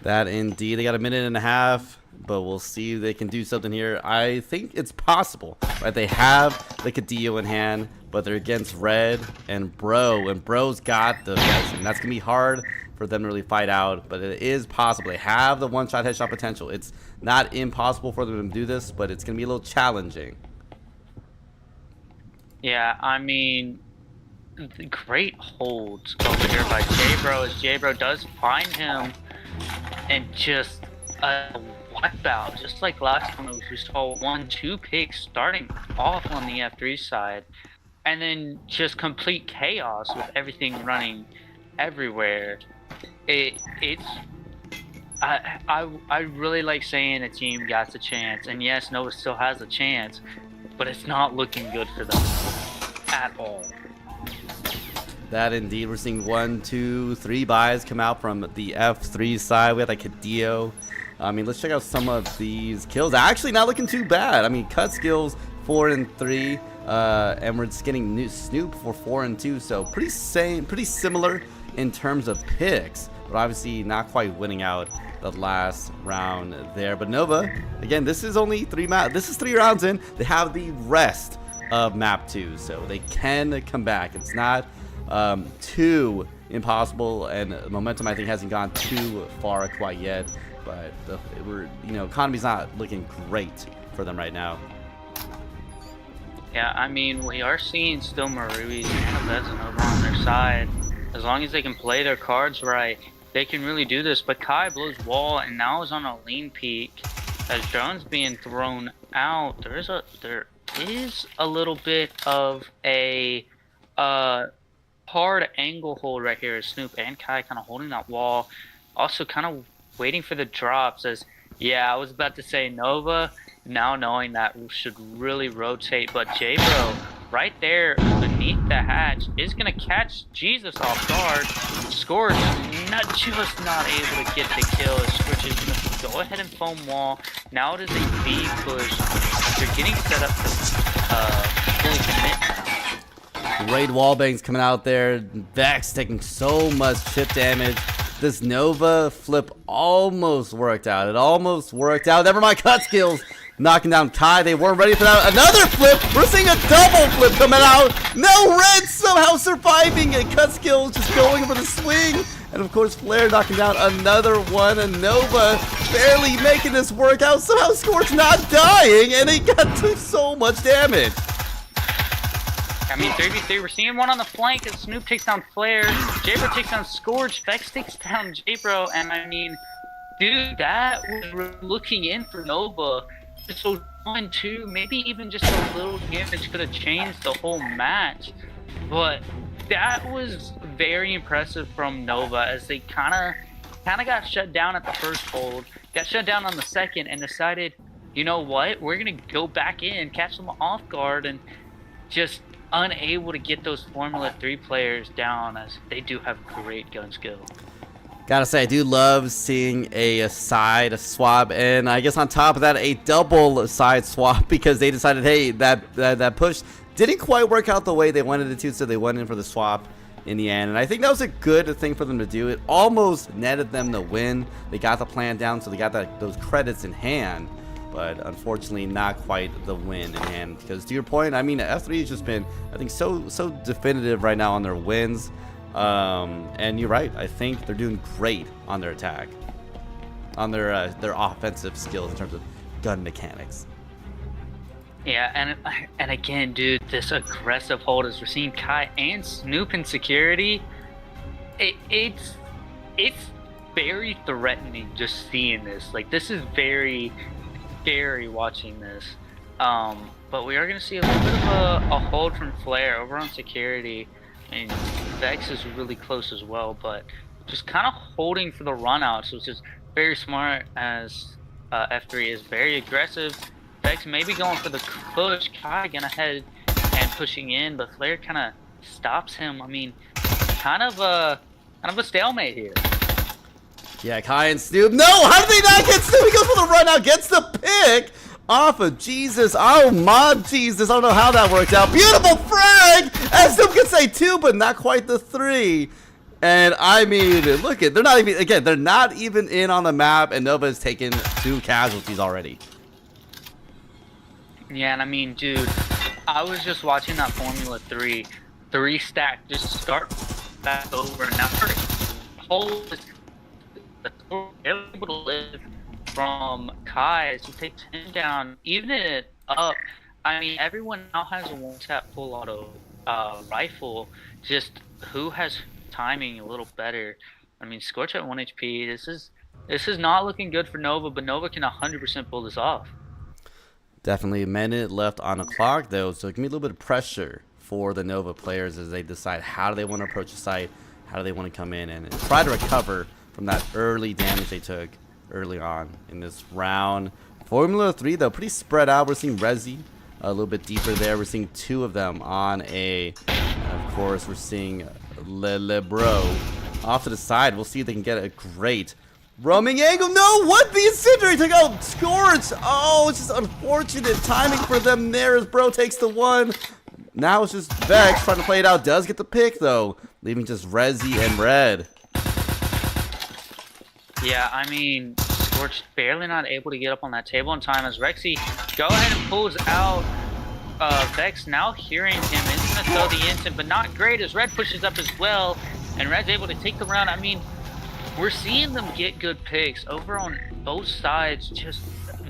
That indeed. They got a minute and a half, but we'll see if they can do something here. I think it's possible, right? They have the Cadillo in hand, but they're against Red and Bro, and Bro's got the best, and that's going to be hard for them to really fight out, but it is possible. They have the one-shot headshot potential. It's not impossible for them to do this, but it's going to be a little challenging. Yeah, I mean, great holds over here by J-Bro, as J-Bro does find him and just wipe out, just like last time we saw 1-2 picks starting off on the F3 side, and then just complete chaos with everything running everywhere. I really like saying a team got the chance, and yes, Nova still has a chance, but it's not looking good for them at all. That indeed. We're seeing 1, 2, 3 buys come out from the F3 side. We have like Cadillo. I mean, let's check out some of these kills. Actually, not looking too bad. I mean, Cut Skills 4 and 3, and we're just getting Snoop for 4 and 2. So pretty similar in terms of picks, but obviously not quite winning out the last round there. But Nova, again, this is only 3 rounds in. They have the rest of map 2, so they can come back. It's not too impossible, and momentum I think hasn't gone too far quite yet, but economy's not looking great for them right now. Yeah, I mean, we are seeing still Marui's and Vezin over on their side. As long as they can play their cards right, they can really do this. But Kai blows wall and now is on a lean peak as drone's being thrown out. There is a little bit of a hard angle hold right here as Snoop and Kai kind of holding that wall, also kind of waiting for the drops. As yeah, I was about to say Nova, now knowing that should really rotate, but J-Bro right there beneath the hatch is gonna catch Jesus off guard. Scorch just not able to get the kill as Scorch is gonna go ahead and foam wall. Now it is a B push. They're getting set up to fully commit now. Great wall bangs coming out there. Vex taking so much chip damage. This Nova flip almost worked out. It almost worked out. Never mind, Cut Skills knocking down Kai. They weren't ready for that. Another flip. We're seeing a double flip coming out. No, Red somehow surviving. And Cut Skills just going for the swing. And of course, Flare knocking down another one. And Nova barely making this work out. Somehow Scorch not dying. And he got to so much damage. I mean, 3v3, we're seeing one on the flank as Snoop takes down Flare, Jabro takes down Scourge, Vex takes down Jabro, and I mean, dude, that was looking in for Nova. So 1-2, maybe even just a little damage could have changed the whole match. But that was very impressive from Nova as they kind of got shut down at the first hold, got shut down on the second, and decided, you know what, we're gonna go back in, catch them off guard, and just unable to get those Formula 3 players down as they do have great gun skill. Gotta say, I do love seeing a side swap, and I guess on top of that, a double side swap because they decided, hey, that push didn't quite work out the way they wanted it to, so they went in for the swap in the end. And I think that was a good thing for them to do. It almost netted them the win. They got the plan down, so they got those credits in hand. But unfortunately, not quite the win in hand. Because to your point, I mean, F3 has just been, I think, so definitive right now on their wins. And you're right. I think they're doing great on their attack, on their offensive skills in terms of gun mechanics. Yeah, and again, dude, this aggressive hold as we're seeing Kai and Snoop in security. It's very threatening just seeing this. Like, this is very scary watching this. But we are going to see a little bit of a hold from Flare over on security. And Vex is really close as well, but just kind of holding for the run outs, which is very smart as F3 is very aggressive. Vex maybe going for the push, Kai going ahead and pushing in, but Flare kind of stops him. I mean, kind of a stalemate here. Yeah, Kai and Snoop. No, how did they not get Snoop? He goes for the run out, gets the pick off of Jesus. Oh my Jesus, I don't know how that worked out. Beautiful frag! And Snoop can say 2, but not quite the 3. And I mean, look at, they're not even in on the map, and Nova has taken 2 casualties already. Yeah, and I mean, dude, I was just watching that Formula 3 stack just start back over, and now we're able to live from Kai as he takes him down, even it up. I mean, everyone now has a one-tap full auto rifle. Just who has timing a little better? I mean, Scorch at 1 HP. This is not looking good for Nova, but Nova can 100% pull this off. Definitely a minute left on the clock, though, so it can be a little bit of pressure for the Nova players as they decide how do they want to approach the site, how do they want to come in and try to recover from that early damage they took early on in this round. Formula 3, though, pretty spread out. We're seeing Rezi a little bit deeper there. We're seeing 2 of them on A. And of course, we're seeing Lebro off to the side. We'll see if they can get a great roaming angle. No, what? The incendiary took out Scorch. Oh, it's just unfortunate timing for them there as Bro takes the 1. Now it's just Vex trying to play it out. Does get the pick, though, leaving just Rezi and Red. Yeah, I mean, Scorch barely not able to get up on that table in time as Rexy go ahead and pulls out Vex, now hearing him. Is going to throw the instant, but not great as Red pushes up as well, and Red's able to take the round. I mean, we're seeing them get good picks over on both sides. Just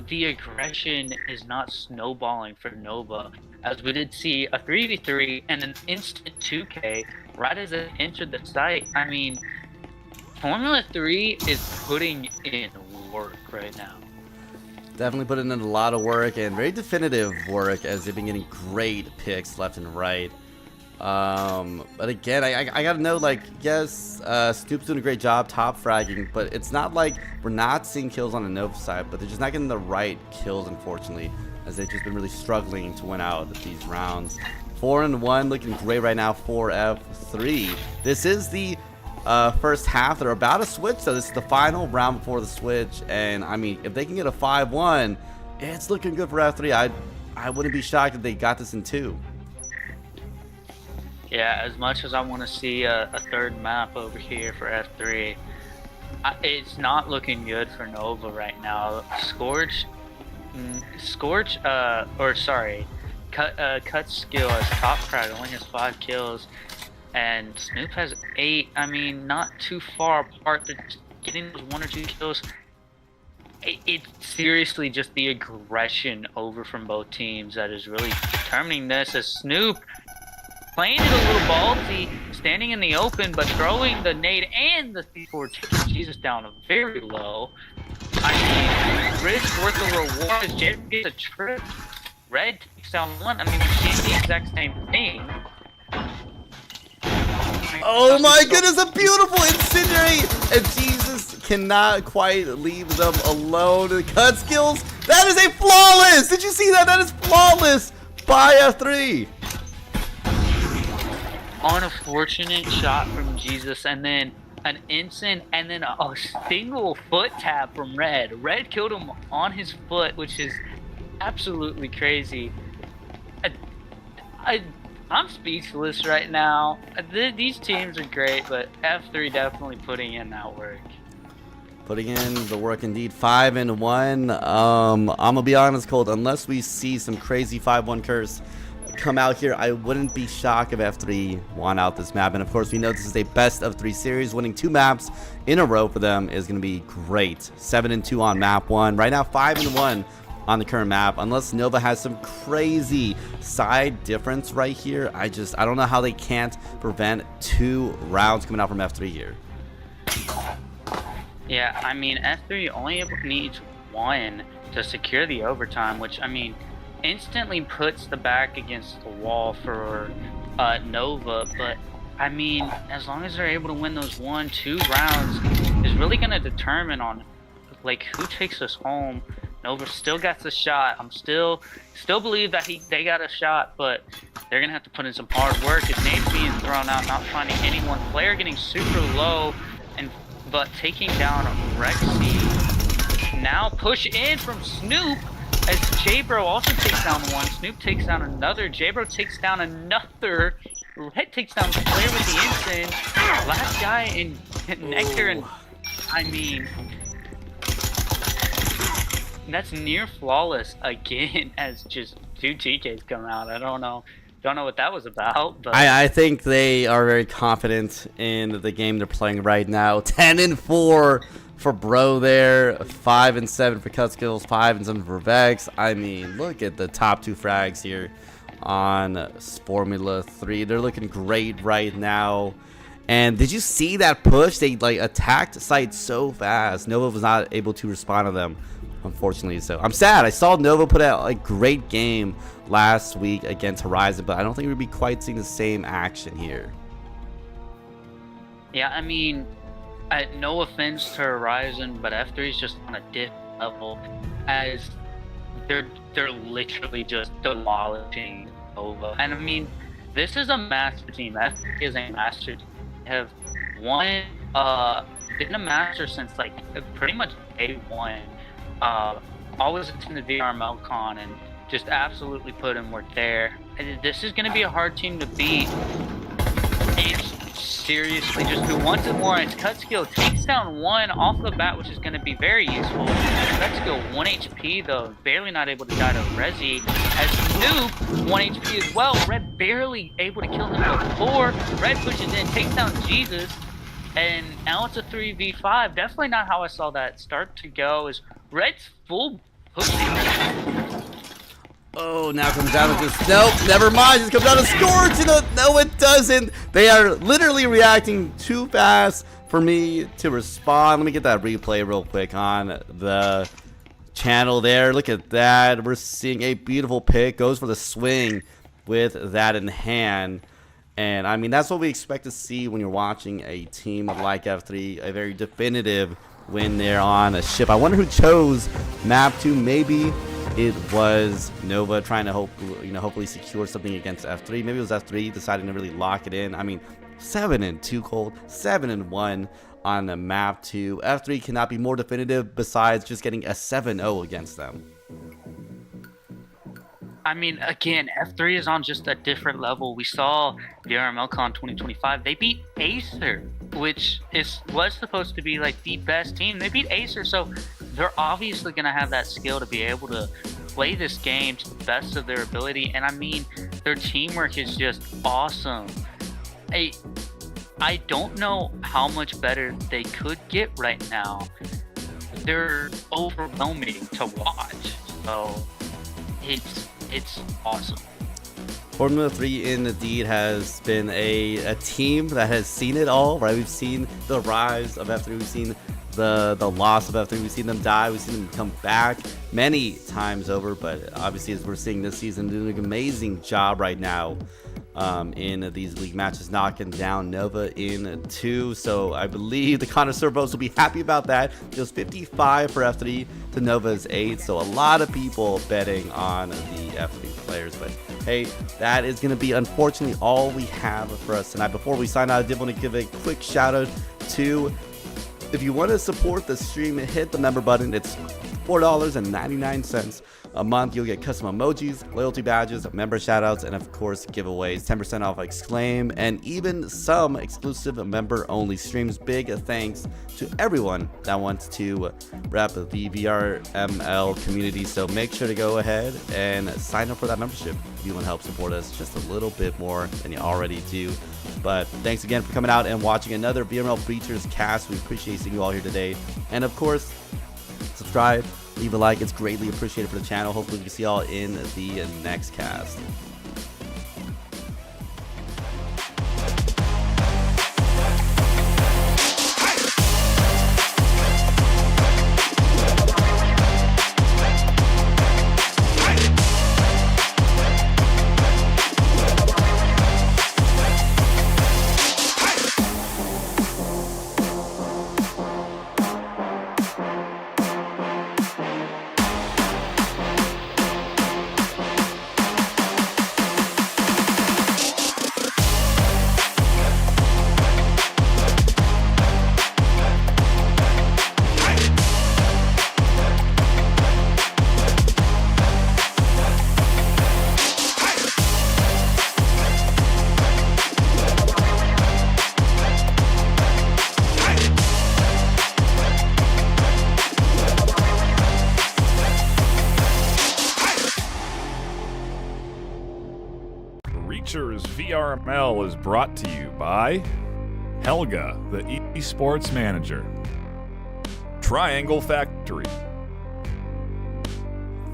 the aggression is not snowballing for Nova, as we did see a 3v3 and an instant 2K right as it entered the site. I mean, Formula 3 is putting in work right now. Definitely putting in a lot of work and very definitive work as they've been getting great picks left and right. But again, I gotta know, like, yes, Snoop's doing a great job top fragging, but it's not like we're not seeing kills on the Nova side, but they're just not getting the right kills, unfortunately, as they've just been really struggling to win out these rounds. 4-1, looking great right now for F3. This is the first half. They're about to switch, so this is the final round before the switch, and I mean, if they can get a 5-1, it's looking good for F3. I wouldn't be shocked if they got this in 2. Yeah, as much as I want to see a third map over here for F3, it's not looking good for Nova right now. Scorch Scorch, Cut skill as top frag only has 5 kills, and Snoop has 8. I mean, not too far apart. They're just getting those 1 or 2 kills. It's seriously just the aggression over from both teams that is really determining this. As Snoop playing it a little ballsy, standing in the open, but throwing the nade and the C4 taking Jesus down very low. I mean, risk worth the reward as Jared gets a trip. Red takes down 1. I mean, we've seen the exact same thing. Oh my goodness, a beautiful incinerate! And Jesus cannot quite leave them alone. The cut skills, that is a flawless! Did you see that? That is flawless by F3. Unfortunate shot from Jesus, and then an instant, and then a single foot tap from Red. Red killed him on his foot, which is absolutely crazy. I'm speechless right now. These teams are great, but F3 definitely putting in that work. Putting in the work indeed. 5-1. I'm gonna be honest, Colt. Unless we see some crazy 5-1 curse come out here, I wouldn't be shocked if F3 won out this map. And of course, we know this is a best of 3 series. Winning 2 maps in a row for them is gonna be great. 7-2 on map 1. Right now, 5-1 on the current map. Unless Nova has some crazy side difference right here, I don't know how they can't prevent 2 rounds coming out from F3 here. Yeah, I mean, F3 only needs 1 to secure the overtime, which, I mean, instantly puts the back against the wall for Nova. But, I mean, as long as they're able to win those 1-2 rounds, is really going to determine on, like, who takes us home. Nova still got the shot. I'm still believe that they got a shot, but they're gonna have to put in some hard work. His name's being thrown out, not finding anyone. Player getting super low, but taking down Rexy. Now push in from Snoop as J-Bro also takes down 1. Snoop takes down another. J-Bro takes down another. Red takes down the player with the instant. Last guy in Nectar, and I mean, that's near flawless again as just 2 TKs come out. I don't know what that was about, but I think they are very confident in the game they're playing right now. 10-4 for Bro there, 5-7 for Cut Skills, 5-7 for Vex. I mean, look at the top 2 frags here on Formula 3. They're looking great right now. And did you see that push? They like attacked site so fast. Nova was not able to respond to them, unfortunately. So I'm sad. I saw Nova put out a great game last week against Horizon, but I don't think we'd be quite seeing the same action here. Yeah, I mean, no offense to Horizon, but F3 is just on a different level, as they're literally just demolishing Nova. And I mean, this is a master team. F3 is a master team. They have been a master since like pretty much day 1. Always attended VRML con and just absolutely put in work there. And this is going to be a hard team to beat. And seriously, just who wants it more? Its cut skill takes down 1 off the bat, which is going to be very useful. Cut skill 1 HP though, barely not able to die to Rezi. As Snoop 1 HP as well. Red barely able to kill him before. Red pushes in, takes down Jesus. And now it's a 3v5. Definitely not how I saw that start to go. Is Red's full pushing. Oh, now it comes down to just, nope, never mind. It comes down to Scorch. You know, no, it doesn't. They are literally reacting too fast for me to respond. Let me get that replay real quick on the channel there. Look at that. We're seeing a beautiful pick. Goes for the swing with that in hand. And, I mean, that's what we expect to see when you're watching a team like F3, a very definitive win there on a ship. I wonder who chose map 2. Maybe it was Nova trying to hopefully secure something against F3. Maybe it was F3 deciding to really lock it in. I mean, 7-2 Cold, 7-1 on the map 2. F3 cannot be more definitive besides just getting a 7-0 against them. I mean, again, F3 is on just a different level. We saw VRMLCon 2025. They beat Acer, which was supposed to be like the best team. They beat Acer, so they're obviously going to have that skill to be able to play this game to the best of their ability. And I mean, their teamwork is just awesome. I don't know how much better they could get right now. They're overwhelming to watch. So it's awesome. Formula 3 indeed has been a team that has seen it all, right? We've seen the rise of F3, we've seen the loss of F3, we've seen them die, we've seen them come back many times over, but obviously as we're seeing this season, doing an amazing job right now in these league matches, knocking down Nova in 2. So I believe the connoisseur votes will be happy about that. It was 55 for F3 to Nova's 8, so a lot of people betting on the F3 players, but hey, that is going to be unfortunately all we have for us tonight. Before we sign out, I did want to give a quick shout out to, if you want to support the stream, hit the member button. It's $4.99 a month. You'll get custom emojis, loyalty badges, member shoutouts, and of course giveaways, 10% off Exclaim, and even some exclusive member-only streams. Big thanks to everyone that wants to rep the VRML community. So make sure to go ahead and sign up for that membership if you want to help support us just a little bit more than you already do. But thanks again for coming out and watching another VRML Features cast. We appreciate seeing you all here today. And of course, subscribe, leave a like. It's greatly appreciated for the channel. Hopefully we can see y'all in the next cast. Reachers VRML is brought to you by Helga, the esports manager, Triangle Factory.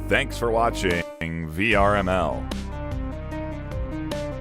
Thanks for watching VRML.